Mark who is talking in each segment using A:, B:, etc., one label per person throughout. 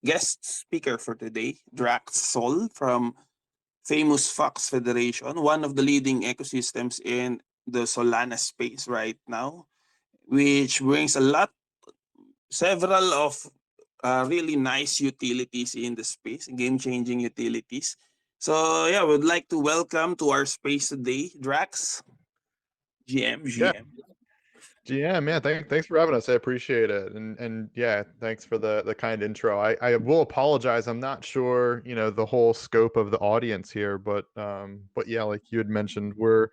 A: guest speaker for today, Drax Sol from Famous Fox Federation, one of the leading ecosystems in the Solana space right now, which brings several of really nice utilities in the space, game-changing utilities. So yeah, would like to welcome to our space today, Drax, GM,
B: Yeah,
A: GM.
B: GM. Yeah, thanks for having us. I appreciate it. And yeah, thanks for the kind intro. I will apologize. I'm not sure, the whole scope of the audience here, but yeah, like you had mentioned, we're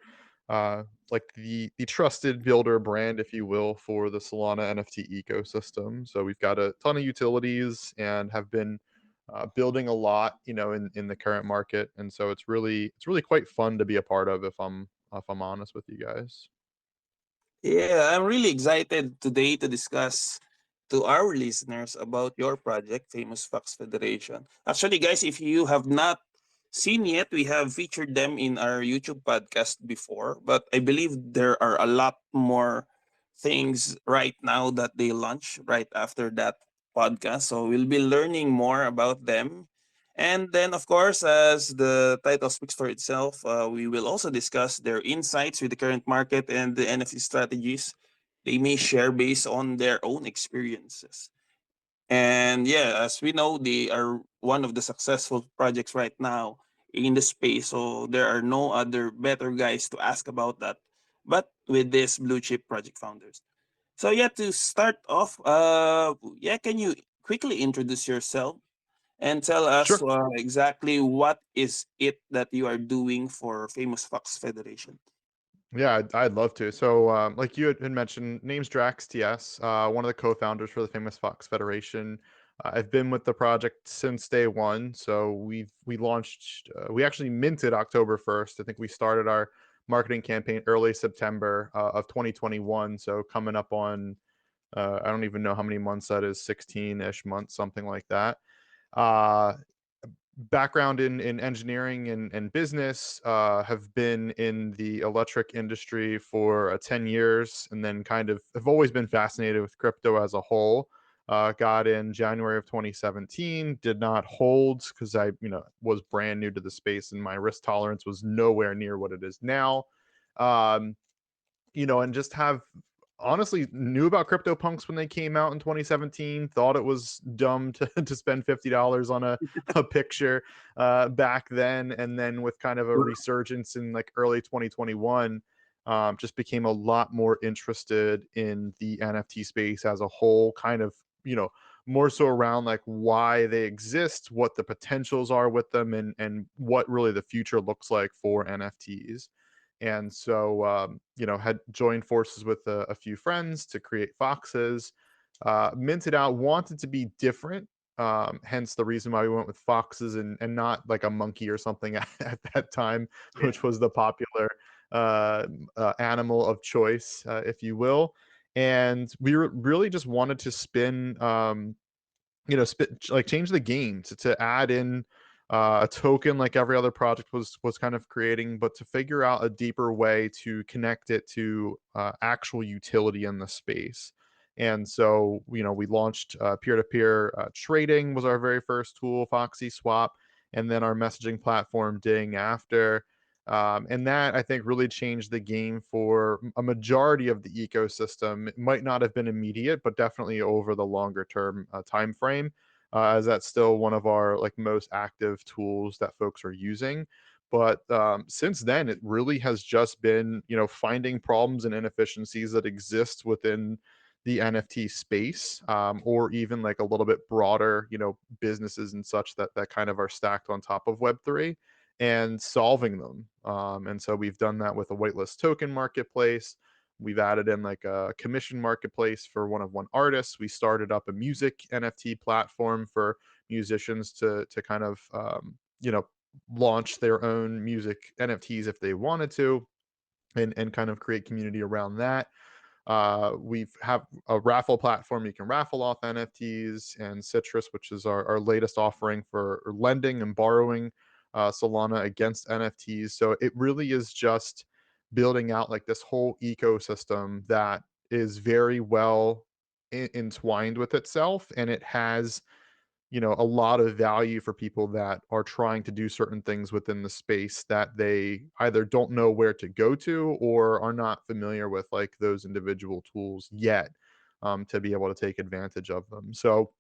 B: uh like the trusted builder brand, if you will, for the Solana NFT ecosystem. So we've got a ton of utilities and have been building a lot, in the current market. And so it's really quite fun to be a part of if I'm honest with you guys.
A: Yeah, I'm really excited today to discuss to our listeners about your project, Famous Fox Federation. Actually, guys, if you have not seen yet, we have featured them in our YouTube podcast before, but I believe there are a lot more things right now that they launch right after that podcast. So we'll be learning more about them. And then, of course, as the title speaks for itself, we will also discuss their insights with the current market and the NFT strategies they may share based on their own experiences. And yeah, as we know, they are one of the successful projects right now in the space. So there are no other better guys to ask about that, but with this blue chip project founders. So yeah, to start off, yeah, can you quickly introduce yourself and tell us
B: Sure.
A: exactly what is it that you are doing for Famous Fox Federation?
B: Yeah, I'd love to. So, like you had mentioned, name's Drax TS, one of the co-founders for the Famous Fox Federation. I've been with the project since day one. So we launched, we actually minted October 1st. I think we started our marketing campaign early September of 2021. So coming up on, I don't even know how many months that is, 16-ish months, something like that. Uh, Background in engineering and business, have been in the electric industry for 10 years, and then kind of have always been fascinated with crypto as a whole. Got in January of 2017, did not hold because I was brand new to the space and my risk tolerance was nowhere near what it is now. um, and just have honestly knew about CryptoPunks when they came out in 2017. Thought it was dumb to, to spend $50 on a picture back then. And then with kind of a resurgence in like early 2021, just became a lot more interested in the NFT space as a whole, kind of, more so around like why they exist, what the potentials are with them, and what really the future looks like for NFTs. And so had joined forces with a few friends to create Foxes. Minted out, wanted to be different, hence the reason why we went with Foxes and not like a monkey or something at that time,
A: Yeah.
B: which was the popular animal of choice, if you will. And we really just wanted to spin, like change the game to add in a token like every other project was kind of creating, but to figure out a deeper way to connect it to actual utility in the space. And so, we launched peer-to-peer trading was our very first tool, Foxy Swap, and then our messaging platform Ding after. And that I think really changed the game for a majority of the ecosystem. It might not have been immediate, but definitely over the longer term time frame, as that's still one of our like most active tools that folks are using. But since then, it really has just been finding problems and inefficiencies that exist within the NFT space, or even like a little bit broader, businesses and such that kind of are stacked on top of Web3 and solving them. And so we've done that with a whitelist token marketplace. We've added in like a commission marketplace for one artists. We started up a music NFT platform for musicians to kind of launch their own music NFTs if they wanted to, and kind of create community around that. We've have a raffle platform you can raffle off NFTs, and Citrus, which is our latest offering for lending and borrowing Solana against NFTs. So it really is just building out like this whole ecosystem that is very well entwined with itself, and it has a lot of value for people that are trying to do certain things within the space that they either don't know where to go to or are not familiar with like those individual tools yet, to be able to take advantage of them. So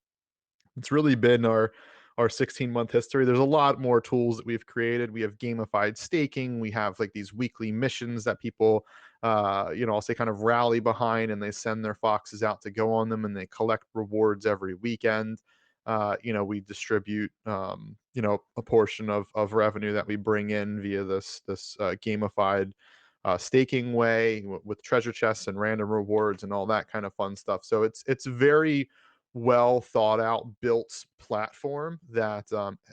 B: it's really been our 16-month history. There's a lot more tools that we've created. We have gamified staking. We have like these weekly missions that people, I'll say kind of rally behind, and they send their foxes out to go on them, and they collect rewards every weekend. We distribute, a portion of revenue that we bring in via this gamified staking way with treasure chests and random rewards and all that kind of fun stuff. So it's very well thought out, built platform that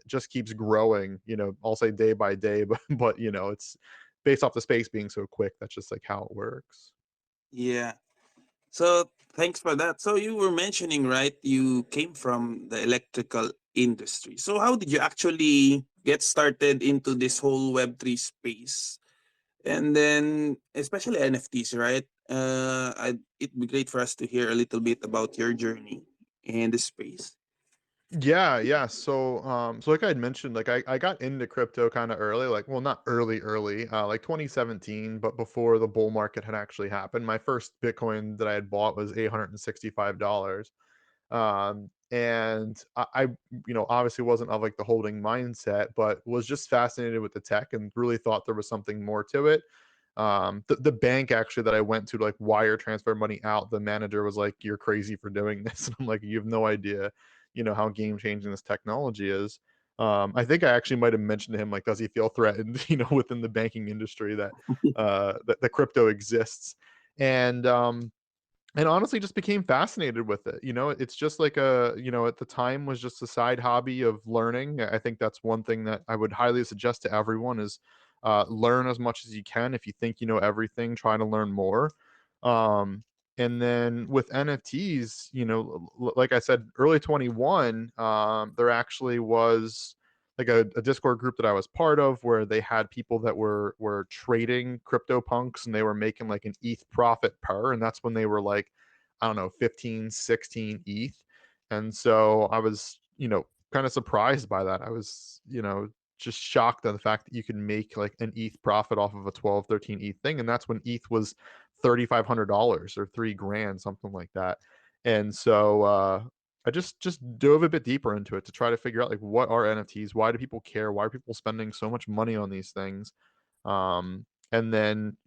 B: just keeps growing. I'll say day by day, but it's based off the space being so quick. That's just like how it works.
A: Yeah. So thanks for that. So you were mentioning, right? You came from the electrical industry. So how did you actually get started into this whole Web3 space? And then, especially NFTs, right? It'd be great for us to hear a little bit about your journey in the space.
B: Yeah, yeah. So like I had mentioned, like I got into crypto kind of early, like well, not early, like 2017, but before the bull market had actually happened. My first Bitcoin that I had bought was $865. And obviously wasn't of like the holding mindset, but was just fascinated with the tech and really thought there was something more to it. The bank actually that I went to like wire transfer money out, the manager was like, "You're crazy for doing this." And I'm like, "You have no idea, how game changing this technology is." I think I actually might have mentioned to him like, does he feel threatened, within the banking industry that that crypto exists, and and honestly just became fascinated with it. It's just like at the time was just a side hobby of learning. I think that's one thing that I would highly suggest to everyone is learn as much as you can. If you think you know everything, try to learn more. um and then with NFTs, like I said, early 21, there actually was like a Discord group that I was part of where they had people that were trading crypto punks, and they were making like an ETH profit per, and that's when they were like, I don't know, 15, 16 ETH. And so I was, kind of surprised by that. I was, just shocked at the fact that you can make like an ETH profit off of a 12, 13 ETH thing. And that's when ETH was $3,500 or 3 grand, something like that. And so I just dove a bit deeper into it to try to figure out like what are NFTs, why do people care, why are people spending so much money on these things, and then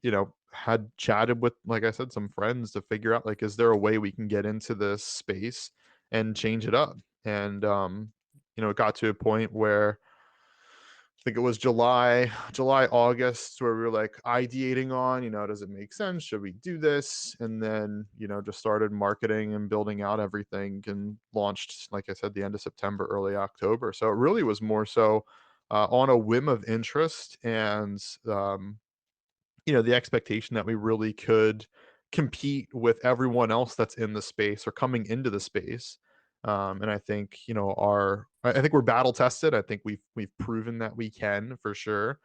B: had chatted with, like I said, some friends to figure out like is there a way we can get into this space and change it up. And it got to a point where I think it was July, August, where we were like ideating on, does it make sense? Should we do this? And then, just started marketing and building out everything and launched, like I said, the end of September, early October. So it really was more so on a whim of interest, and the expectation that we really could compete with everyone else that's in the space or coming into the space. And I think I think we're battle tested. I think we've proven that we can for sure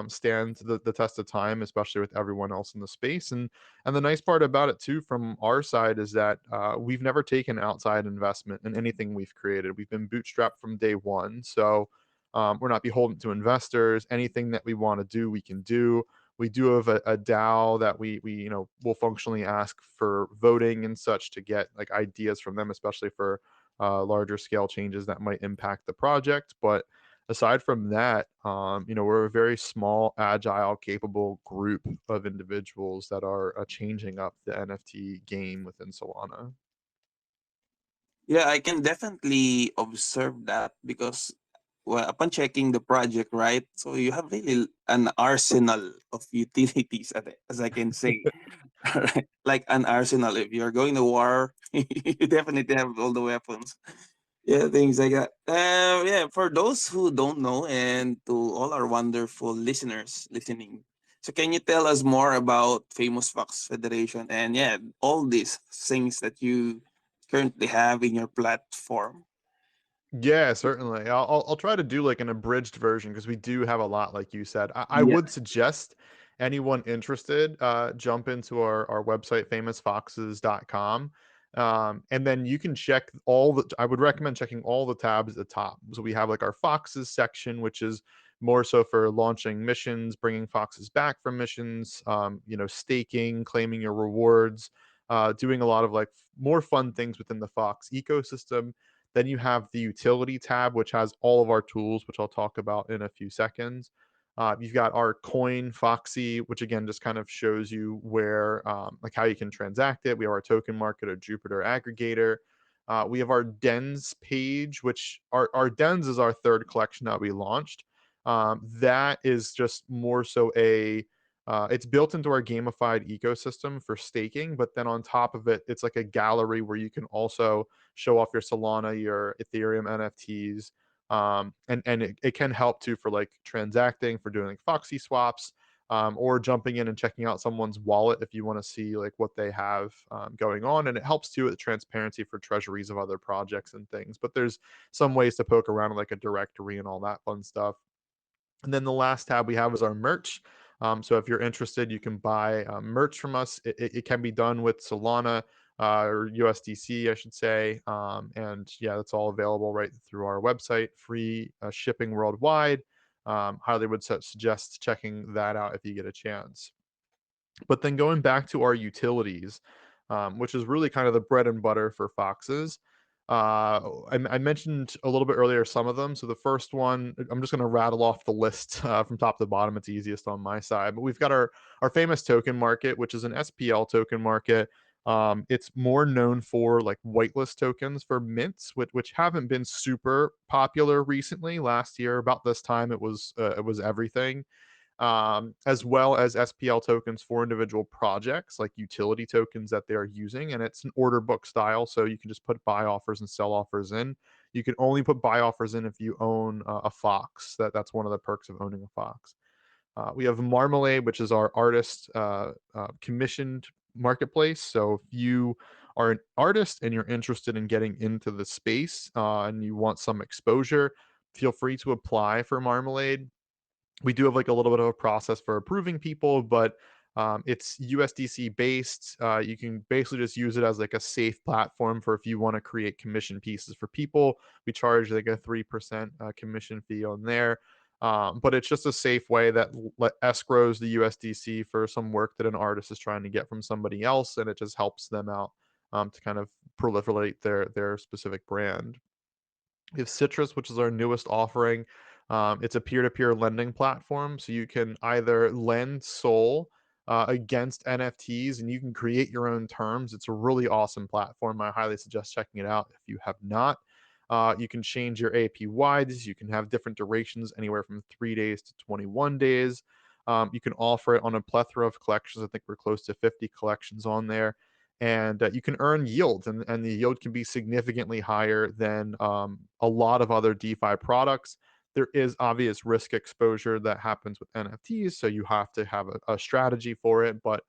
B: stand the test of time, especially with everyone else in the space. And the nice part about it too, from our side, is that we've never taken outside investment in anything we've created. We've been bootstrapped from day one, so we're not beholden to investors. Anything that we want to do, we can do. We do have a DAO that we will functionally ask for voting and such to get like ideas from them, especially for larger scale changes that might impact the project. But aside from that, we're a very small, agile, capable group of individuals that are changing up the NFT game within Solana.
A: Yeah, I can definitely observe that because, well, upon checking the project, right? So you have really an arsenal of utilities, as I can say, right? Like an arsenal. If you're going to war, you definitely have all the weapons. Yeah, things like that. Yeah, for those who don't know, and to all our wonderful listeners listening, so can you tell us more about Famous Fox Federation and yeah, all these things that you currently have in your platform?
B: Yeah, certainly. I'll try to do like an abridged version because we do have a lot, like you said. I
A: Yeah.
B: would suggest anyone interested jump into our website, famousfoxes.com. And then you can check all the, I would recommend checking all the tabs at the top. So we have like our Foxes section, which is more so for launching missions, bringing Foxes back from missions, staking, claiming your rewards, doing a lot of like more fun things within the Fox ecosystem. Then you have the utility tab, which has all of our tools, which I'll talk about in a few seconds. You've got our coin Foxy, which again just kind of shows you where, like how you can transact it. We have our token market, our Jupiter aggregator. We have our Dens page, which our Dens is our third collection that we launched. That is just more so it's built into our gamified ecosystem for staking, but then on top of it, it's like a gallery where you can also show off your Solana, your Ethereum NFTs, and it can help too for like transacting, for doing like Foxy swaps, or jumping in and checking out someone's wallet if you want to see like what they have going on, and it helps too with transparency for treasuries of other projects and things. But there's some ways to poke around like a directory and all that fun stuff. And then the last tab we have is our merch. So if you're interested, you can buy merch from us. It can be done with Solana or USDC, I should say. And yeah, that's all available right through our website, free shipping worldwide. Highly would suggest checking that out if you get a chance. But then going back to our utilities, which is really kind of the bread and butter for Foxes. I mentioned a little bit earlier some of them. So the first one, I'm just going to rattle off the list from top to bottom. It's easiest on my side. But we've got our famous token market, which is an SPL token market. It's more known for like whitelist tokens for mints, which haven't been super popular recently. Last year, about this time, it was everything, as well as SPL tokens for individual projects, like utility tokens that they are using. And it's an order book style. So you can just put buy offers and sell offers in. You can only put buy offers in if you own a Fox. That's one of the perks of owning a Fox. We have Marmalade, which is our artist commissioned marketplace. So if you are an artist and you're interested in getting into the space and you want some exposure, feel free to apply for Marmalade. We do have like a little bit of a process for approving people, but it's USDC based. You can basically just use it as like a safe platform for if you want to create commission pieces for people. We charge like a 3% commission fee on there. But it's just a safe way that escrows the USDC for some work that an artist is trying to get from somebody else, and it just helps them out to kind of proliferate their specific brand. We have Citrus, which is our newest offering. It's a peer-to-peer lending platform, so you can either lend Sol against NFTs, and you can create your own terms. It's a really awesome platform. I highly suggest checking it out if you have not. You can change your APYs. You can have different durations, anywhere from 3 days to 21 days. You can offer it on a plethora of collections. I think we're close to 50 collections on there, and you can earn yields, and the yield can be significantly higher than a lot of other DeFi products. There is obvious risk exposure that happens with NFTs, so you have to have a strategy for it, but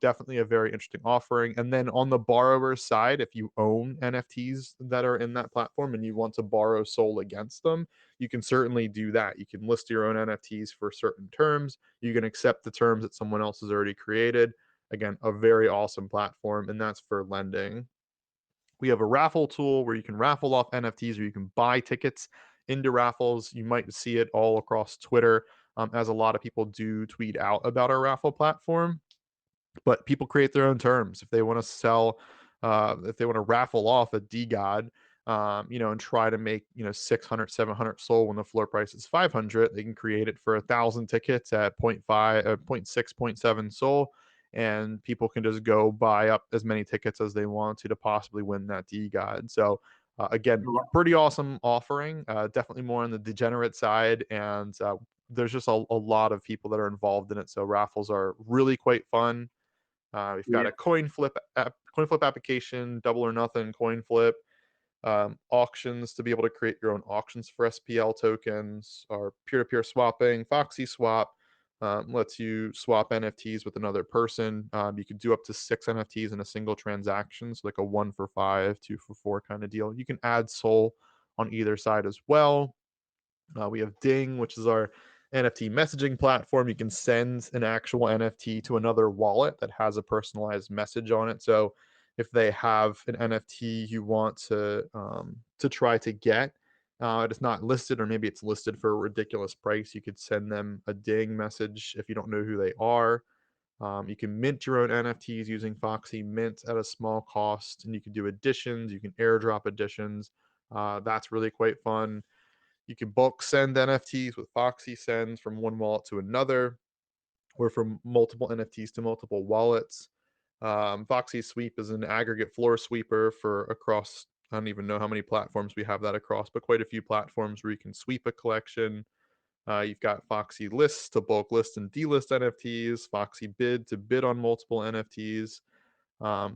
B: definitely a very interesting offering. And then on the borrower side, if you own NFTs that are in that platform and you want to borrow Sol against them, you can certainly do that. You can list your own NFTs for certain terms. You can accept the terms that someone else has already created. Again, a very awesome platform, and that's for lending. We have a raffle tool where you can raffle off NFTs, or you can buy tickets into raffles. You might see it all across Twitter, as a lot of people do tweet out about our raffle platform. But people create their own terms. If they want to sell, if they want to raffle off a DeGod, and try to make 600, 700 Sol when the floor price is 500, they can create it for 1,000 tickets at 0.5, 0.6, 0.7 Sol, and people can just go buy up as many tickets as they want to possibly win that DeGod. So again, pretty awesome offering. Definitely more on the degenerate side, and there's just a lot of people that are involved in it. So raffles are really quite fun. We've got
C: Yeah.
B: a coin flip application, double or nothing coin flip, auctions to be able to create your own auctions for SPL tokens, or peer-to-peer swapping. Foxy Swap lets you swap NFTs with another person. You could do up to 6 NFTs in a single transaction, so like a 1 for 5, 2 for 4 kind of deal. You can add Sol on either side as well. We have Ding, which is our NFT messaging platform. You can send an actual NFT to another wallet that has a personalized message on it. So if they have an NFT you want to try to get. It's not listed, or maybe it's listed for a ridiculous price. You could send them a ding message if you don't know who they are. You can mint your own NFTs using Foxy Mint at a small cost, and you can do additions. You can airdrop additions. That's really quite fun. You can bulk send NFTs with Foxy Sends from one wallet to another, or from multiple NFTs to multiple wallets. Foxy Sweep is an aggregate floor sweeper for across. I don't even know how many platforms we have that across, but quite a few platforms where you can sweep a collection. You've got Foxy Lists to bulk list and delist NFTs, Foxy Bid to bid on multiple NFTs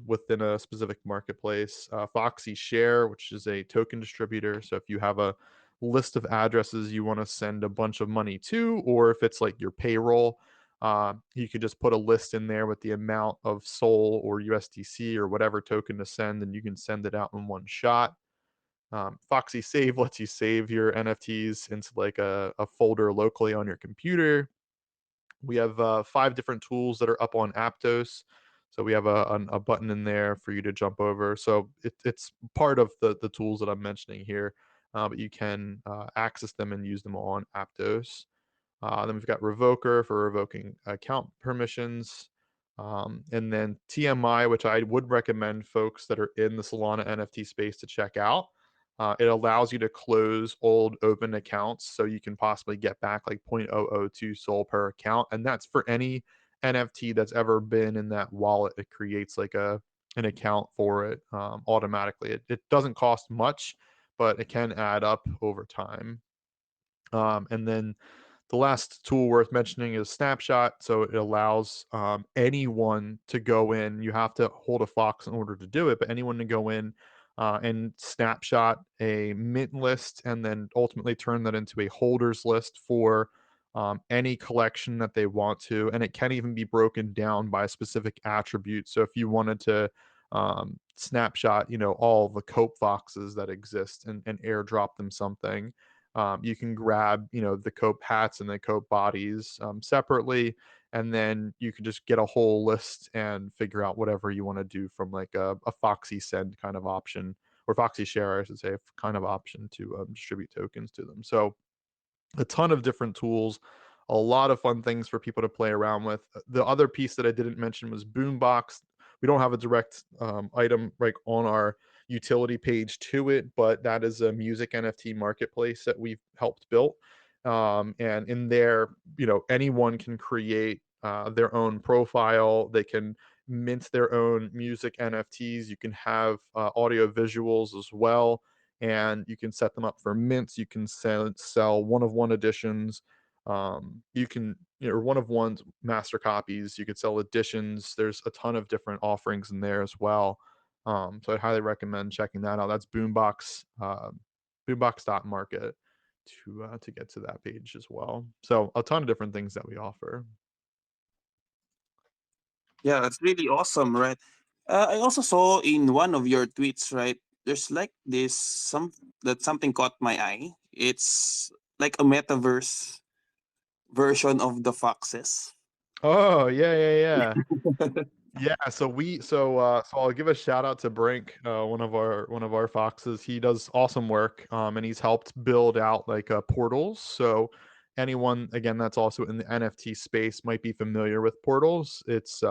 B: within a specific marketplace, Foxy Share, which is a token distributor. So if you have a list of addresses you want to send a bunch of money to, or if it's like your payroll, you could just put a list in there with the amount of Sol or USDC or whatever token to send, and you can send it out in one shot. Foxy Save lets you save your NFTs into like a folder locally on your computer. We have 5 different tools that are up on Aptos. So we have a button in there for you to jump over. So it's part of the tools that I'm mentioning here, but you can access them and use them on Aptos. Then we've got Revoker for revoking account permissions. And then TMI, which I would recommend folks that are in the Solana NFT space to check out. It allows you to close old open accounts so you can possibly get back like 0.002 Sol per account. And that's for any NFT that's ever been in that wallet. It creates like an account for it automatically. It doesn't cost much, but it can add up over time. And then the last tool worth mentioning is Snapshot. So it allows anyone to go in. You have to hold a Fox in order to do it, but anyone to go in and snapshot a mint list and then ultimately turn that into a holders list for any collection that they want to. And it can even be broken down by a specific attribute. So if you wanted to snapshot, all the cope foxes that exist and airdrop them something, you can grab, the cope hats and the cope bodies separately, and then you can just get a whole list and figure out whatever you want to do from like a Foxy Send kind of option, or Foxy Share, I should say, kind of option to distribute tokens to them. So a ton of different tools, a lot of fun things for people to play around with. The other piece that I didn't mention was Boombox. We don't have a direct item like on our utility page to it, but that is a music NFT marketplace that we've helped build. And in there, anyone can create their own profile. They can mint their own music NFTs. You can have audio visuals as well, and you can set them up for mints. You can sell one of one editions. You can, or one of one's master copies. You could sell editions. There's a ton of different offerings in there as well. So I'd highly recommend checking that out. That's Boombox, boombox.market to get to that page as well. So a ton of different things that we offer.
A: Yeah, that's really awesome, right? I also saw in one of your tweets, right? There's like this something caught my eye. It's like a metaverse version of the foxes.
B: Oh, yeah. Yeah, so I'll give a shout out to Brink, one of our foxes. He does awesome work, and he's helped build out like portals. So anyone again that's also in the NFT space might be familiar with portals. It's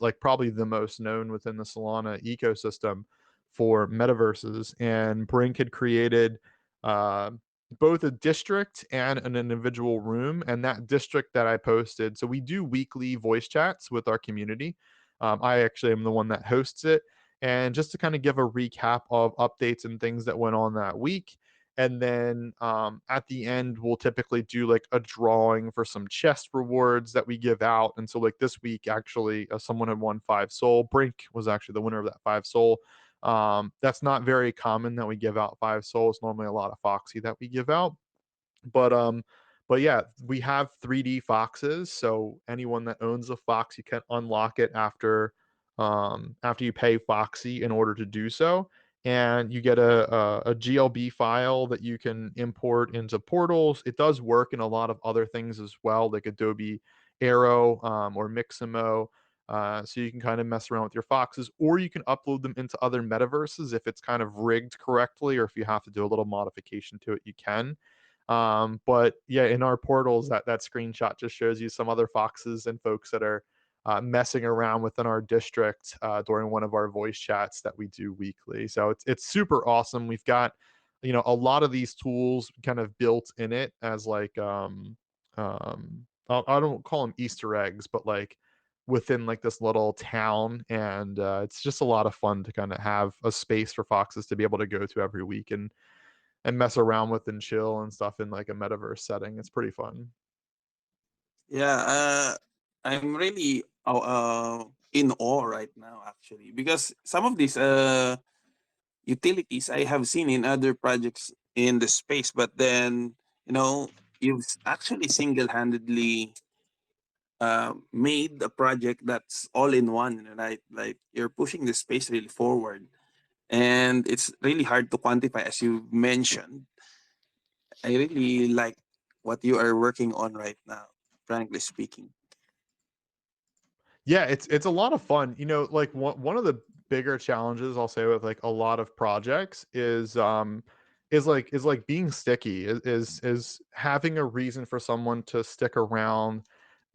B: like probably the most known within the Solana ecosystem for metaverses. And Brink had created uh, both a district and an individual room, and that district that I posted. So we do weekly voice chats with our community. I actually am the one that hosts it. And just to kind of give a recap of updates and things that went on that week. And then at the end, we'll typically do like a drawing for some chest rewards that we give out. And so, like this week, actually, someone had won 5 Sol. Brink was actually the winner of that 5 Sol. That's not very common that we give out 5 Sol. It's normally a lot of Foxy that we give out. But yeah, we have 3D foxes. So anyone that owns a fox, you can unlock it after you pay Foxy in order to do so. And you get a GLB file that you can import into portals. It does work in a lot of other things as well, like Adobe Aero or Mixamo. So you can kind of mess around with your foxes, or you can upload them into other metaverses if it's kind of rigged correctly, or if you have to do a little modification to it, you can. But yeah, in our portals, that screenshot just shows you some other foxes and folks that are messing around within our district during one of our voice chats that we do weekly. So it's super awesome. We've got a lot of these tools kind of built in it as like I don't call them Easter eggs, but like within like this little town, and it's just a lot of fun to kind of have a space for foxes to be able to go to every week and mess around with and chill and stuff in like a metaverse setting. It's pretty fun.
A: Yeah, I'm really in awe right now, actually, because some of these utilities I have seen in other projects in the space, but then you've actually single-handedly made a project that's all in one, right? Like you're pushing the space really forward, and it's really hard to quantify, as you mentioned. I really like what you are working on right now, frankly speaking.
B: Yeah, it's a lot of fun. Like one of the bigger challenges I'll say with like a lot of projects is like being sticky, is having a reason for someone to stick around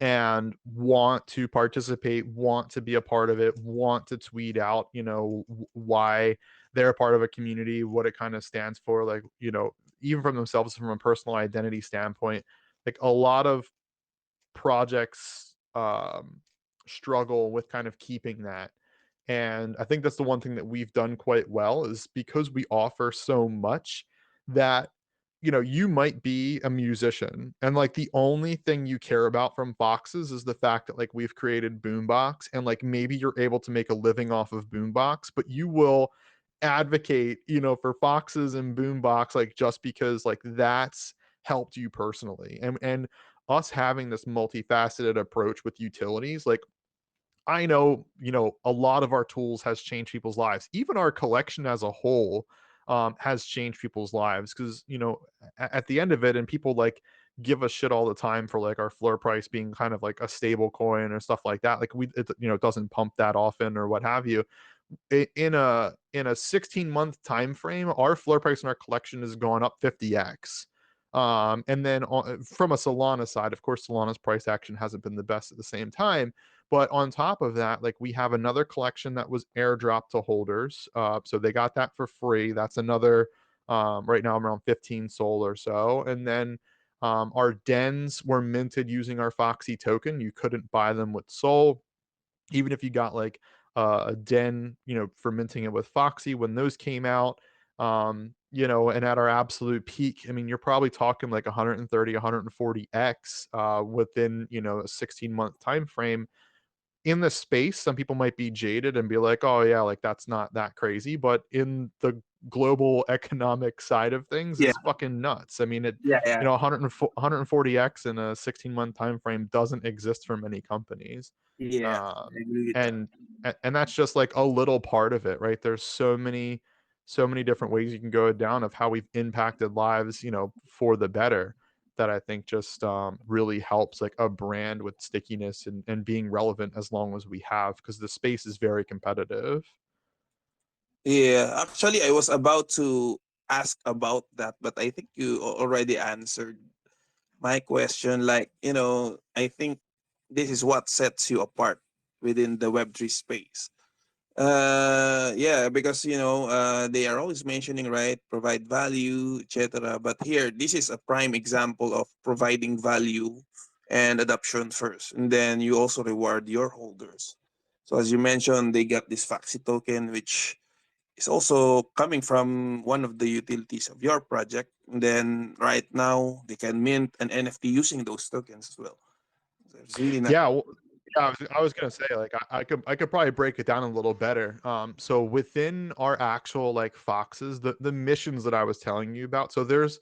B: and want to participate, want to be a part of it, want to tweet out, why they're a part of a community, what it kind of stands for, like, even from themselves from a personal identity standpoint. Like a lot of projects struggle with kind of keeping that. And I think that's the one thing that we've done quite well is because we offer so much that you might be a musician and like the only thing you care about from Foxes is the fact that like we've created Boombox and like maybe you're able to make a living off of Boombox, but you will advocate, for Foxes and Boombox like just because like that's helped you personally. And us having this multifaceted approach with utilities, like I know, a lot of our tools has changed people's lives. Even our collection as a whole has changed people's lives because, at the end of it, and people like give us shit all the time for like our floor price being kind of like a stable coin or stuff like that. Like it doesn't pump that often or what have you. In a 16-month time frame, our floor price in our collection has gone up 50x. And then from a Solana side, of course, Solana's price action hasn't been the best at the same time. But on top of that, like we have another collection that was airdropped to holders. So they got that for free. That's another, right now I'm around 15 Sol or so. And then our dens were minted using our Foxy token. You couldn't buy them with Sol. Even if you got like a den, for minting it with Foxy when those came out, and at our absolute peak, I mean, you're probably talking like 130, 140x within, a 16-month time frame in the space. Some people might be jaded and be like, oh yeah, like that's not that crazy, but in the global economic side of things,
A: Yeah,
B: it's fucking nuts. I mean,
A: yeah, yeah,
B: 140x in a 16-month time frame doesn't exist for many companies.
A: yeah. I
B: um
A: agree with that.
B: and that's just like a little part of it, right? There's so many different ways you can go down of how we've impacted lives, for the better, that I think just really helps like a brand with stickiness and being relevant as long as we have, because the space is very competitive.
A: Yeah, actually, I was about to ask about that, but I think you already answered my question. Like, I think this is what sets you apart within the Web3 space. Yeah, because they are always mentioning, right, provide value, etc. But here, this is a prime example of providing value and adoption first, and then you also reward your holders. So as you mentioned, they got this Foxy token, which is also coming from one of the utilities of your project. And then right now they can mint an NFT using those tokens as well. So it's really not.
B: Yeah, well, yeah, I was gonna say like I could probably break it down a little better. So within our actual like Foxes, the missions that I was telling you about. So there's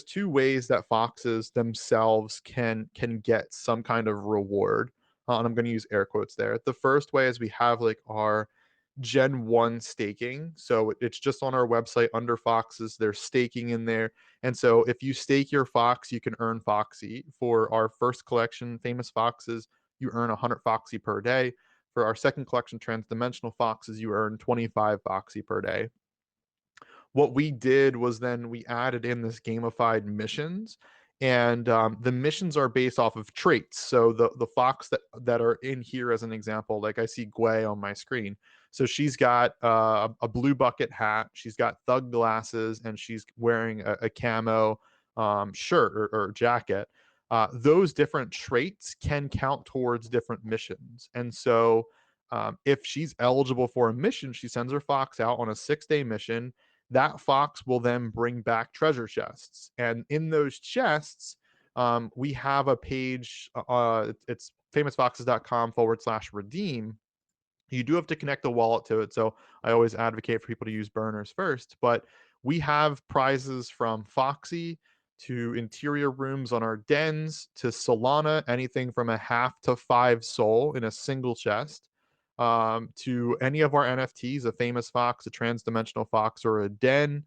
B: two ways that Foxes themselves can get some kind of reward, and I'm gonna use air quotes there. The first way is we have like our Gen 1 staking. So it's just on our website under Foxes. There's staking in there. And so if you stake your Fox, you can earn Foxy. For our first collection, Famous Foxes, you earn 100 Foxy per day. For our second collection, Transdimensional Foxes, you earn 25 Foxy per day. What we did was then we added in this gamified missions, and the missions are based off of traits. So the fox that are in here as an example, like I see Gwei on my screen. So she's got a blue bucket hat, she's got thug glasses, and she's wearing a camo shirt or jacket. Those different traits can count towards different missions, and so if she's eligible for a mission, she sends her fox out on a 6-day mission. That fox will then bring back treasure chests. And in those chests, we have a page, it's famousfoxes.com/redeem. You do have to connect a wallet to it. So I always advocate for people to use burners first. But we have prizes from Foxy to interior rooms on our dens to Solana, anything from a half to 5 soul in a single chest, to any of our NFTs, a famous fox, a transdimensional fox, or a den.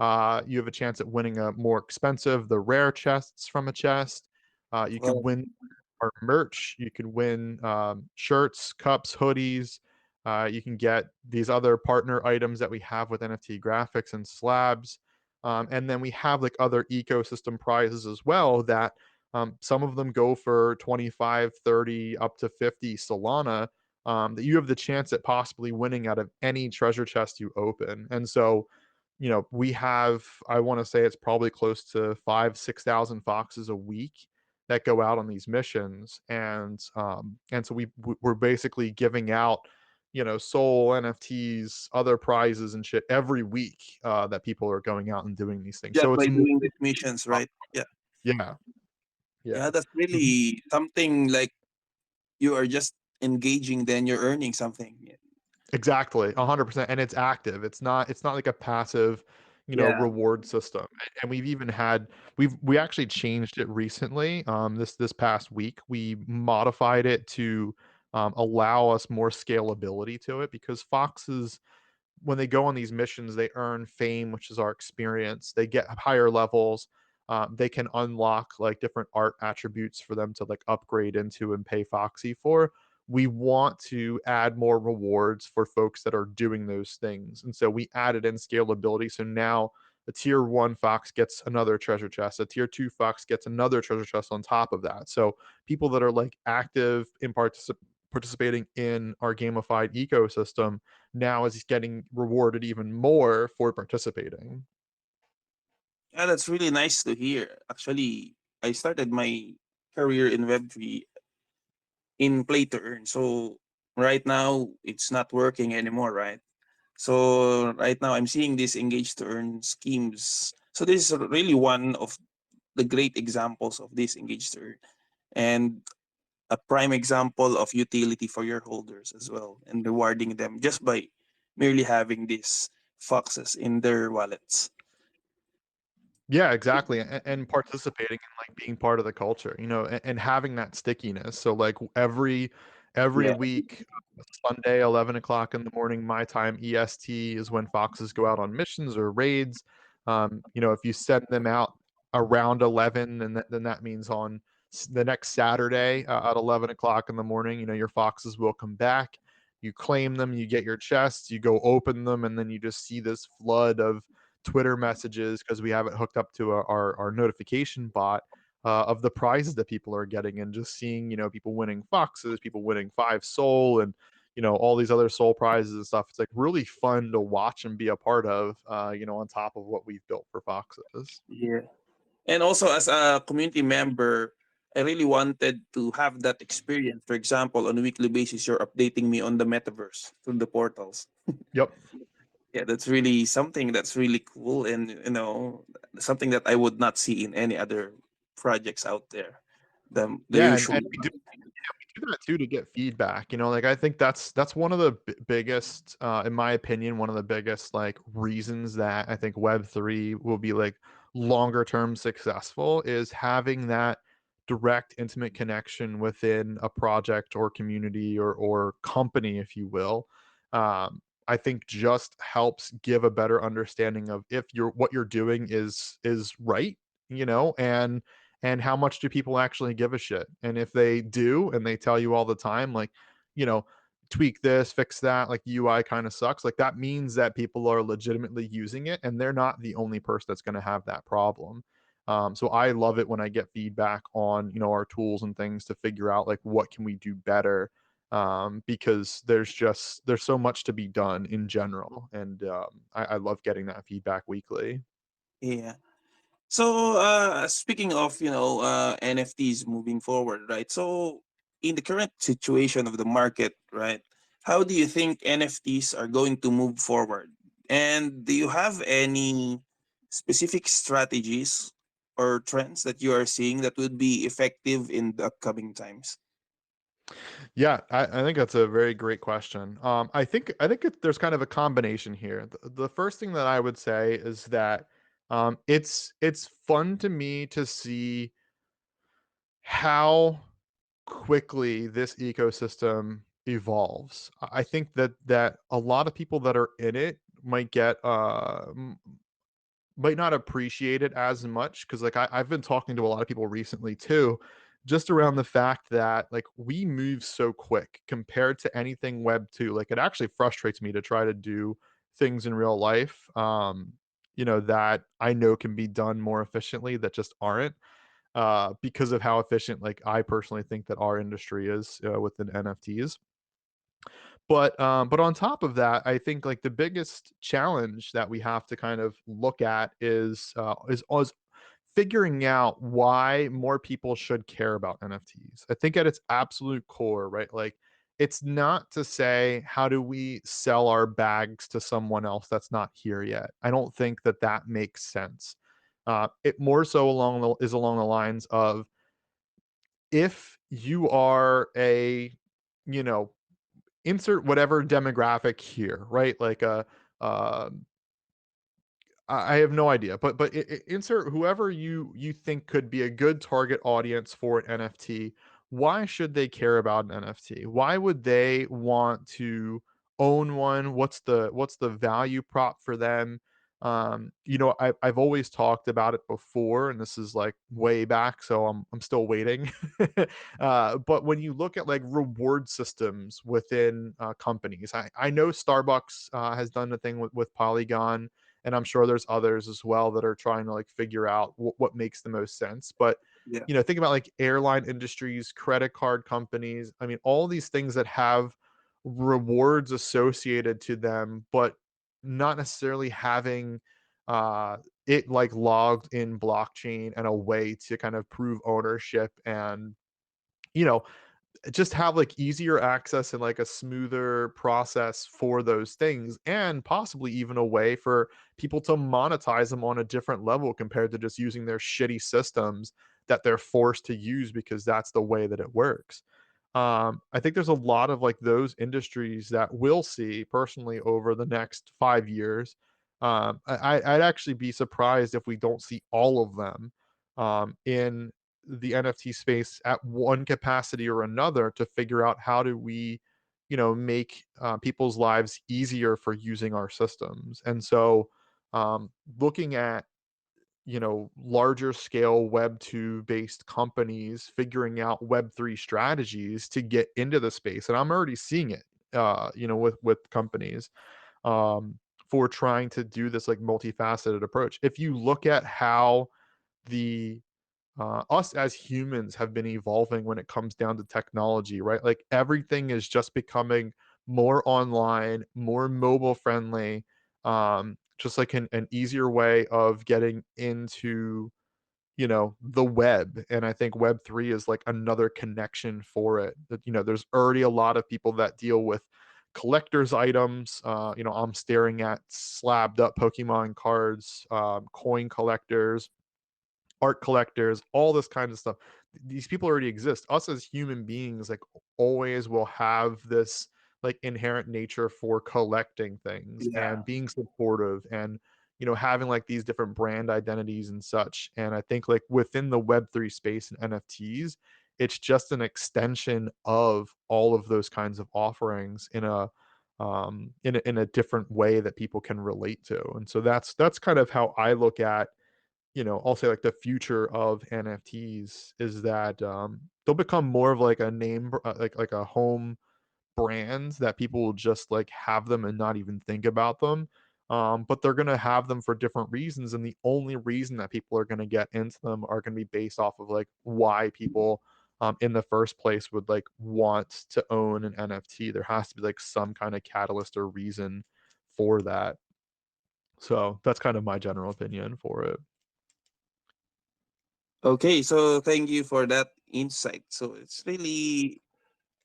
B: You have a chance at winning a more expensive, the rare chests from a chest. You can
A: Well,
B: win our merch. You can win shirts, cups, hoodies. You can get these other partner items that we have with NFT graphics and slabs. And then we have like other ecosystem prizes as well that some of them go for 25, 30, up to 50 Solana, that you have the chance at possibly winning out of any treasure chest you open. And so, we have, I want to say it's probably close to 6,000 foxes a week that go out on these missions, and so we're basically giving out, soul NFTs, other prizes and shit every week, that people are going out and doing these things.
A: just
B: So
A: by
B: it's more,
A: doing these missions, right? Yeah.
B: yeah, yeah.
A: Yeah, that's really something like you are just engaging, then you're earning something. Yeah.
B: Exactly, 100%, and it's active. It's not like a passive,
A: Yeah.
B: reward system. And we've even had we actually changed it recently. This past week, we modified it to allow us more scalability to it, because foxes, when they go on these missions, they earn fame, which is our experience. They get higher levels. They can unlock like different art attributes for them to like upgrade into and pay Foxy for. We want to add more rewards for folks that are doing those things. And so we added in scalability. So now a tier 1 fox gets another treasure chest, a tier 2 fox gets another treasure chest on top of that. So people that are like active in participating in our gamified ecosystem now is getting rewarded even more for participating.
A: Yeah, that's really nice to hear. Actually, I started my career in Web3 in play to earn. So right now it's not working anymore, right? So right now I'm seeing these engage to earn schemes. So this is really one of the great examples of this engage to earn, and a prime example of utility for your holders as well, and rewarding them just by merely having these foxes in their wallets.
B: Yeah, exactly. And participating and like being part of the culture, and having that stickiness. So like every
A: Yeah.
B: week, Sunday, 11 o'clock in the morning, my time, EST, is when foxes go out on missions or raids. If you send them out around 11, then that means on the next Saturday, at 11 o'clock in the morning, your foxes will come back. You claim them, you get your chests, you go open them, and then you just see this flood of Twitter messages, because we have it hooked up to our notification bot, of the prizes that people are getting, and just seeing, people winning foxes, people winning 5 soul, and all these other soul prizes and stuff. It's like really fun to watch and be a part of, on top of what we've built for foxes.
A: Yeah. And also as a community member, I really wanted to have that experience. For example, on a weekly basis, you're updating me on the metaverse through the portals.
B: Yep.
A: Yeah, that's really something that's really cool, and something that I would not see in any other projects out there. The
B: Yeah, and
A: usual.
B: we do that too to get feedback. Like I think that's one of the biggest, in my opinion, one of the biggest like reasons that I think Web3 will be like longer term successful, is having that direct, intimate connection within a project or community or company, if you will. I think just helps give a better understanding of if what you're doing is right, and how much do people actually give a shit. And if they do, and they tell you all the time, like, you know tweak this, fix that, like UI kind of sucks, like that means that people are legitimately using it and they're not the only person that's going to have that problem. So I love it when I get feedback on, our tools and things to figure out like what can we do better, because there's so much to be done in general, and I love getting that feedback weekly.
A: Yeah. So, speaking of, NFTs moving forward, right? So, in the current situation of the market, right? How do you think NFTs are going to move forward? And do you have any specific strategies or trends that you are seeing that would be effective in the upcoming times?
B: Yeah, I think that's a very great question. There's kind of a combination here. The first thing that I would say is that it's fun to me to see how quickly this ecosystem evolves. I think that a lot of people that are in it might not appreciate it as much, because like I've been talking to a lot of people recently too, just around the fact that like we move so quick compared to anything web 2. Like it actually frustrates me to try to do things in real life, that I know can be done more efficiently that just aren't, because of how efficient like I personally think that our industry is, within NFTs. But on top of that, I think like the biggest challenge that we have to kind of look at is figuring out why more people should care about NFTs. I think at its absolute core, right? Like it's not to say how do we sell our bags to someone else that's not here yet. I don't think that that makes sense. It more so along the lines of, if you are a, you know insert whatever demographic here, right? Like um, I have no idea, but insert whoever you think could be a good target audience for an NFT. Why should they care about an NFT? Why would they want to own one? What's the value prop for them? I've always talked about it before, and this is like way back, so I'm still waiting. But when you look at like reward systems within companies, I know Starbucks has done the thing with Polygon, and I'm sure there's others as well that are trying to like figure out what makes the most sense. But
A: Yeah.
B: think about like airline industries, credit card companies. I mean, all these things that have rewards associated to them, but not necessarily having it like logged in blockchain and a way to kind of prove ownership, and you know just have like easier access and like a smoother process for those things, and possibly even a way for people to monetize them on a different level compared to just using their shitty systems that they're forced to use because that's the way that it works. I think there's a lot of like those industries that we'll see personally over the next 5 years. I'd actually be surprised if we don't see all of them in the NFT space at one capacity or another, to figure out how do we, make people's lives easier for using our systems. And so, looking at larger scale web 2 based companies figuring out web 3 strategies to get into the space, and I'm already seeing it, with companies, for trying to do this like multifaceted approach. If you look at how the us as humans have been evolving when it comes down to technology, right? Like everything is just becoming more online, more mobile friendly, just like an easier way of getting into, the web. And I think Web3 is like another connection for it. That, there's already a lot of people that deal with collector's items. I'm staring at slabbed up Pokemon cards, coin collectors, art collectors, all this kind of stuff. These people already exist. Us as human beings, like, always will have this like inherent nature for collecting things
A: Yeah.
B: and being supportive, and having like these different brand identities and such. And I think like within the Web3 space and NFTs, it's just an extension of all of those kinds of offerings in a different way that people can relate to. And so that's kind of how I look at, I'll say like the future of NFTs is that they'll become more of like a name, like a home brands that people will just like have them and not even think about them. But they're gonna have them for different reasons, and the only reason that people are gonna get into them are gonna be based off of like why people in the first place would like want to own an NFT. There has to be like some kind of catalyst or reason for that. So that's kind of my general opinion for it.
A: Okay, so thank you for that insight. So it's really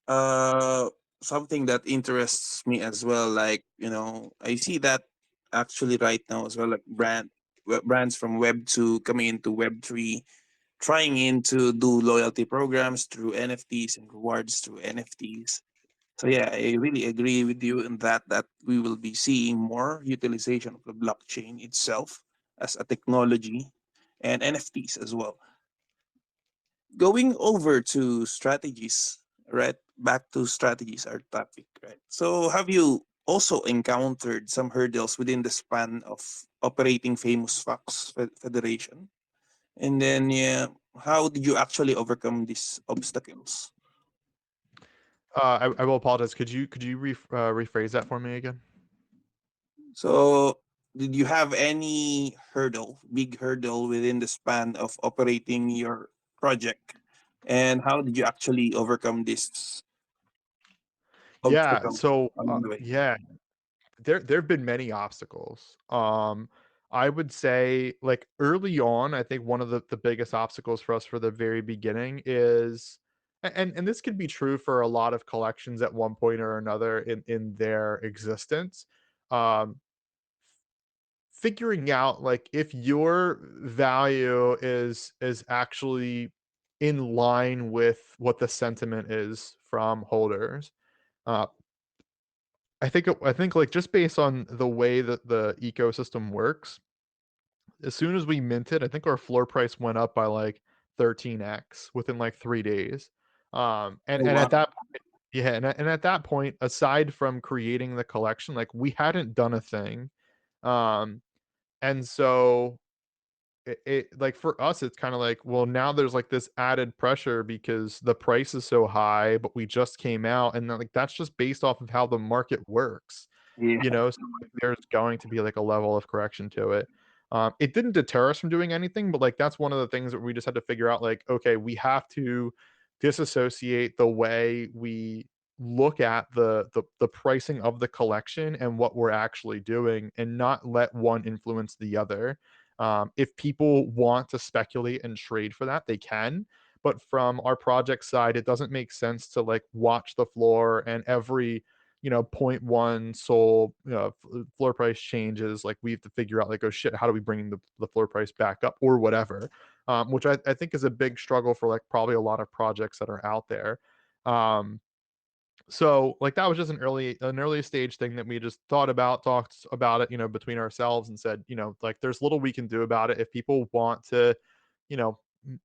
A: uh something that interests me as well. Like, I see that actually right now as well, like brands from Web 2 coming into Web 3, trying in to do loyalty programs through NFTs and rewards through NFTs. So yeah, I really agree with you in that we will be seeing more utilization of the blockchain itself as a technology and NFTs as well. Going over to strategies, right? Back to strategies, our topic, right? So have you also encountered some hurdles within the span of operating Famous Fox Federation? And then, yeah, how did you actually overcome these obstacles?
B: I will apologize. Could you rephrase that for me again?
A: So, did you have any big hurdle within the span of operating your project? And how did you actually overcome this
B: Yeah.
A: obstacle
B: So
A: along the way?
B: yeah, there've been many obstacles. I would say like early on, I think one of the biggest obstacles for us for the very beginning is and this could be true for a lot of collections at one point or another in their existence. Um Figuring out like if your value is actually in line with what the sentiment is from holders. Uh I think like just based on the way that the ecosystem works, as soon as we minted, I think our floor price went up by like 13x within like 3 days. And
A: Oh,
B: and
A: wow.
B: at that yeah, and at that point, aside from creating the collection, like we hadn't done a thing. Um, and so it like for us, it's kind of like, well, now there's like this added pressure because the price is so high, but we just came out, and then, like that's just based off of how the market works,
A: Yeah.
B: so like, there's going to be like a level of correction to it. It didn't deter us from doing anything, but like that's one of the things that we just had to figure out. Like, okay, we have to disassociate the way we look at the pricing of the collection and what we're actually doing, and not let one influence the other. If people want to speculate and trade for that, they can. But from our project side, it doesn't make sense to like watch the floor and every point one soul floor price changes. Like we have to figure out like, oh shit, how do we bring the floor price back up or whatever? Which I think is a big struggle for like probably a lot of projects that are out there. Um, so like that was just an early stage thing that we just talked about it, between ourselves and said, like there's little we can do about it. If people want to,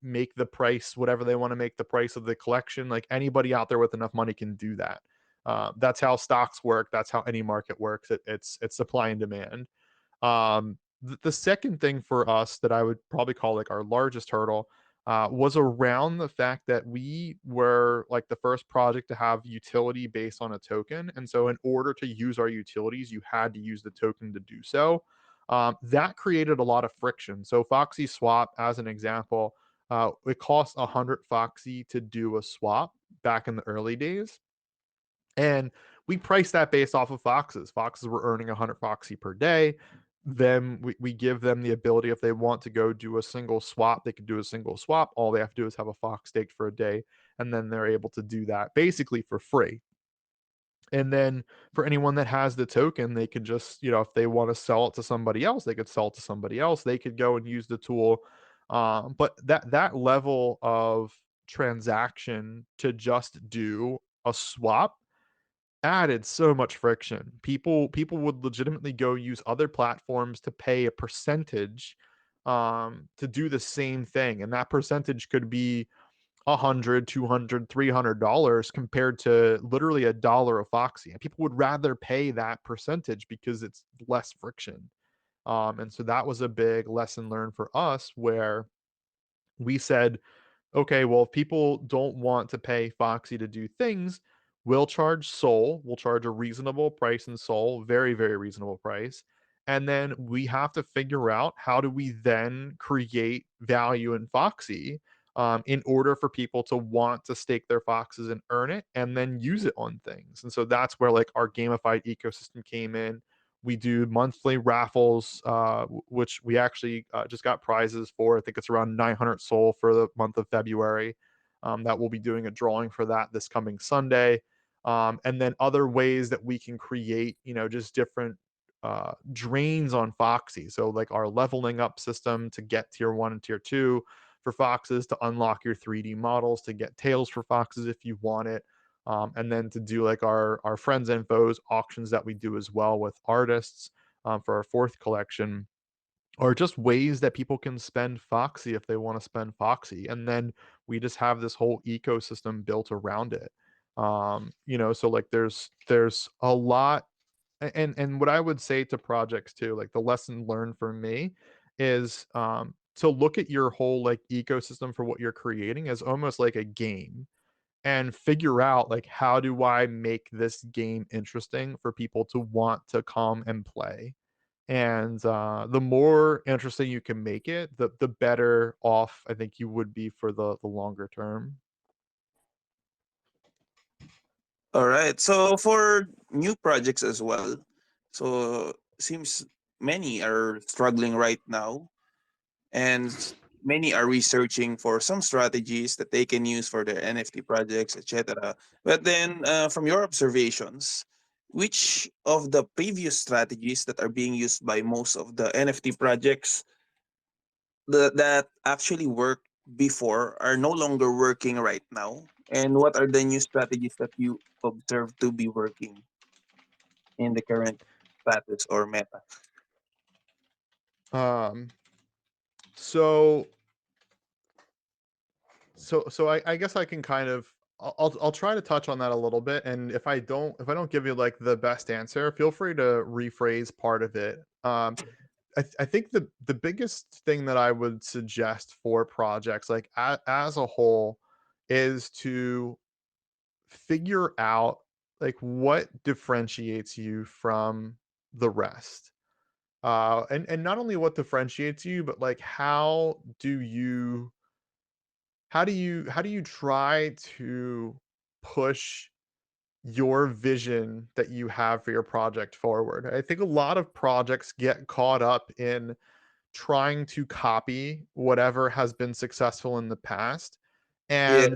B: make the price whatever they want to make the price of the collection, like anybody out there with enough money can do that. That's how stocks work. That's how any market works. It's supply and demand. The second thing for us that I would probably call like our largest hurdle was around the fact that we were like the first project to have utility based on a token. And so, in order to use our utilities, you had to use the token to do so. That created a lot of friction. So, Foxy Swap, as an example, it cost 100 Foxy to do a swap back in the early days. And we priced that based off of foxes. Foxes were earning 100 Foxy per day. Then we give them the ability, if they want to go do a single swap, they can do a single swap. All they have to do is have a Fox staked for a day, and then they're able to do that basically for free. And then for anyone that has the token, they could just, if they want to sell it to somebody else, they could sell it to somebody else. They could go and use the tool. But that level of transaction to just do a swap added so much friction. People would legitimately go use other platforms to pay a percentage to do the same thing, and that percentage could be 100, 200, $300 compared to literally a dollar of Foxy. And people would rather pay that percentage because it's less friction. And so that was a big lesson learned for us where we said, okay, well, if people don't want to pay Foxy to do things, We'll charge Sol, we'll charge a reasonable price in Sol, very, very reasonable price. And then we have to figure out how do we then create value in Foxy in order for people to want to stake their foxes and earn it and then use it on things. And so that's where like our gamified ecosystem came in. We do monthly raffles, which we actually just got prizes for. I think it's around 900 Sol for the month of February. That we'll be doing a drawing for that this coming Sunday. And then other ways that we can create, just different drains on Foxy. So like our leveling up system to get tier 1 and tier 2 for foxes, to unlock your 3D models, to get tails for foxes if you want it. And then to do like our friends and foes auctions that we do as well with artists for our 4th collection, or just ways that people can spend Foxy if they want to spend Foxy. And then we just have this whole ecosystem built around it. So like there's a lot. And what I would say to projects too, like the lesson learned for me is to look at your whole like ecosystem for what you're creating as almost like a game, and figure out like how do I make this game interesting for people to want to come and play. And the more interesting you can make it, the better off I think you would be for the longer term.
A: All right. So for new projects as well, so seems many are struggling right now, and many are researching for some strategies that they can use for their NFT projects, etc. But then, from your observations, which of the previous strategies that are being used by most of the NFT projects that actually worked before are no longer working right now? And what are the new strategies that you observe to be working in the current status or meta?
B: Um, so so I guess I can kind of I'll try to touch on that a little bit, and if I don't give you like the best answer, feel free to rephrase part of it. I think the biggest thing that I would suggest for projects like as a whole is to figure out like what differentiates you from the rest. And not only what differentiates you, but like how do you try to push your vision that you have for your project forward? I think a lot of projects get caught up in trying to copy whatever has been successful in the past,
A: Yeah,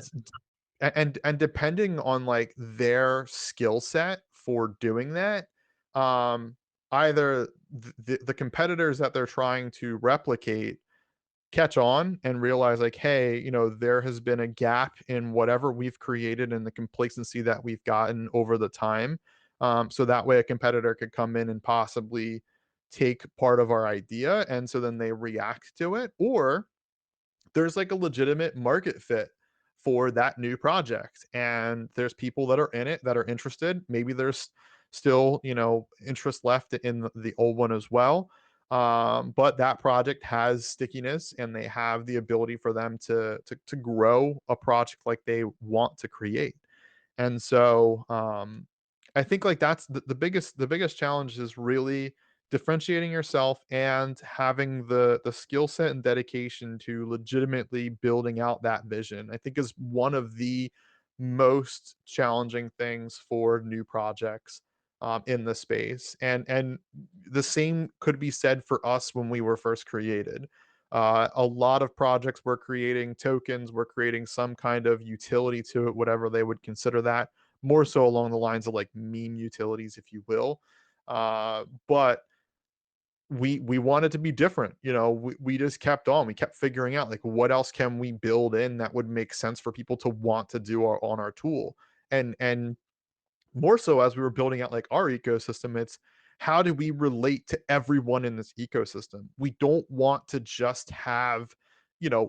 B: and and depending on like their skill set for doing that, um either the competitors that they're trying to replicate catch on and realize like, hey, there has been a gap in whatever we've created and the complacency that we've gotten over the time. So that way a competitor could come in and possibly take part of our idea, and so then they react to it. Or there's like a legitimate market fit for that new project, and there's people that are in it that are interested. Maybe there's still interest left in the old one as well, but that project has stickiness and they have the ability for them to grow a project like they want to create. And so I think like that's the biggest challenge is really differentiating yourself and having the skill set and dedication to legitimately building out that vision. I think is one of the most challenging things for new projects in the space. And the same could be said for us when we were first created. A lot of projects were creating tokens, were creating some kind of utility to it, whatever they would consider that, more so along the lines of like meme utilities, if you will. But we wanted to be different. We just kept on. We kept figuring out like what else can we build in that would make sense for people to want to do on our tool. And more so as we were building out like our ecosystem, it's how do we relate to everyone in this ecosystem? We don't want to just have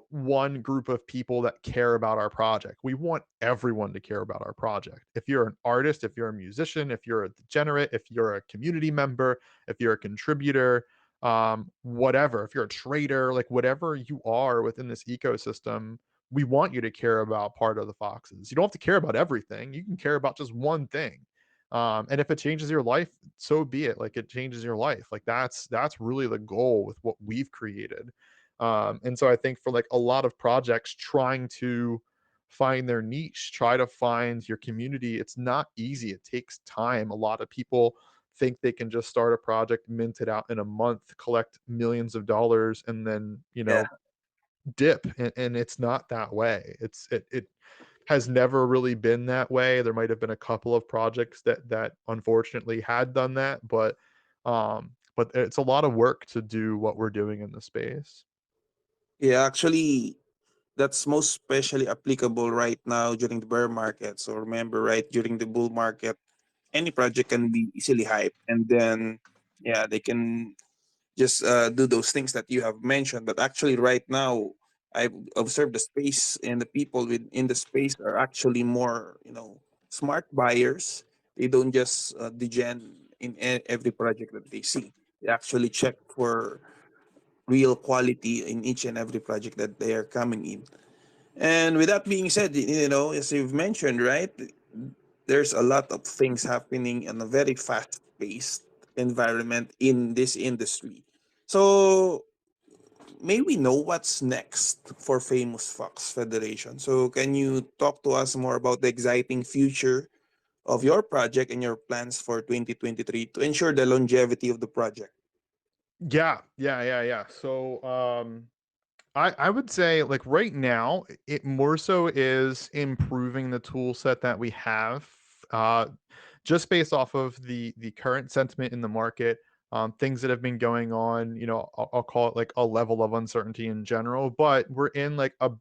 B: one group of people that care about our project. We want everyone to care about our project. If you're an artist, if you're a musician, if you're a degenerate, if you're a community member, if you're a contributor, whatever, if you're a trader, like whatever you are within this ecosystem, we want you to care about part of the foxes. You don't have to care about everything. You can care about just one thing. And if it changes your life, so be it. Like it changes your life. Like that's really the goal with what we've created. And so I think for like a lot of projects trying to find their niche, try to find your community, it's not easy. It takes time. A lot of people think they can just start a project, mint it out in a month, collect millions of dollars, and then,
A: Yeah.
B: dip. And it's not that way. It has never really been that way. There might have been a couple of projects that unfortunately had done that, but it's a lot of work to do what we're doing in the space.
A: Yeah, actually, that's most especially applicable right now during the bear market. So remember, right, during the bull market, any project can be easily hyped, and then yeah, they can just do those things that you have mentioned. But actually, right now, I've observed the space and the people within the space are actually more, smart buyers. They don't just degen in every project that they see. They actually check for real quality in each and every project that they are coming in. And with that being said, as you've mentioned, right, there's a lot of things happening in a very fast paced environment in this industry. So, may we know what's next for Famous Fox Federation? So, can you talk to us more about the exciting future of your project and your plans for 2023 to ensure the longevity of the project?
B: Yeah. So I would say like right now it more so is improving the tool set that we have, uh just based off of the current sentiment in the market, things that have been going on. I'll call it like a level of uncertainty in general, but we're in like a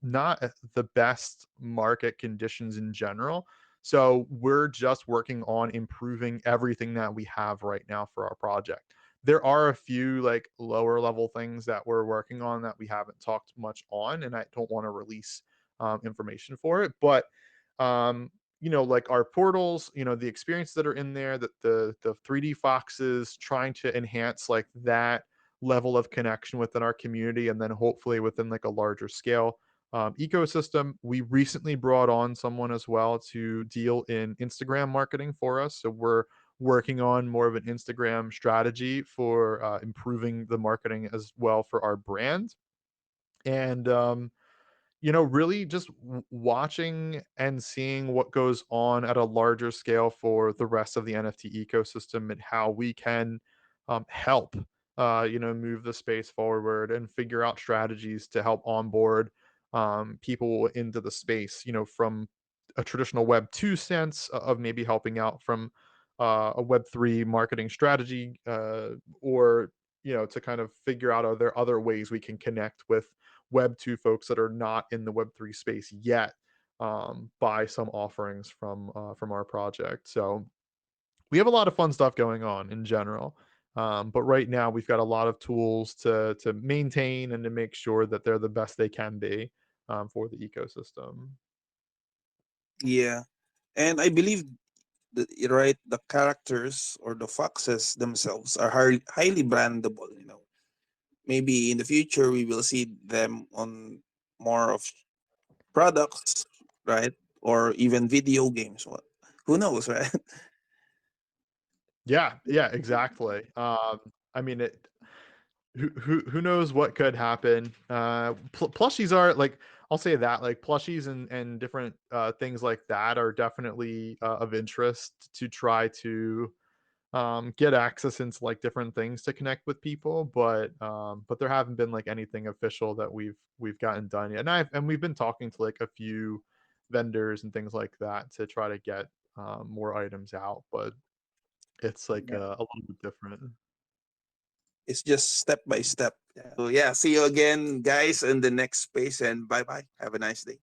B: not the best market conditions in general. So we're just working on improving everything that we have right now for our project. There are a few like lower level things that we're working on that we haven't talked much on, and I don't want to release information for it. But like our portals, the experiences that are in there, that the 3D foxes, trying to enhance like that level of connection within our community, and then hopefully within like a larger scale ecosystem. We recently brought on someone as well to deal in Instagram marketing for us, so we're working on more of an Instagram strategy for improving the marketing as well for our brand. And really just watching and seeing what goes on at a larger scale for the rest of the NFT ecosystem, and how we can help, move the space forward and figure out strategies to help onboard people into the space, from a traditional Web 2 sense of maybe helping out from a Web 3 marketing strategy, or, to kind of figure out, are there other ways we can connect with Web 2 folks that are not in the Web 3 space yet, buy some offerings from our project. So we have a lot of fun stuff going on in general. But right now we've got a lot of tools to maintain and to make sure that they're the best they can be, for the ecosystem.
A: Yeah. And I believe right, the characters or the foxes themselves are highly brandable. Maybe in the future we will see them on more of products, right, or even video games. What? Who knows, right?
B: Yeah, exactly. I mean, who knows what could happen. Plushies are like, I'll say that, like plushies and different things like that are definitely of interest to try to get access into like different things to connect with people, but there haven't been like anything official that we've gotten done yet. And we've been talking to like a few vendors and things like that to try to get more items out, but it's like
A: Yeah.
B: a little bit different.
A: It's just step by step. Yeah. So yeah, see you again, guys, in the next space, and bye bye. Have a nice day.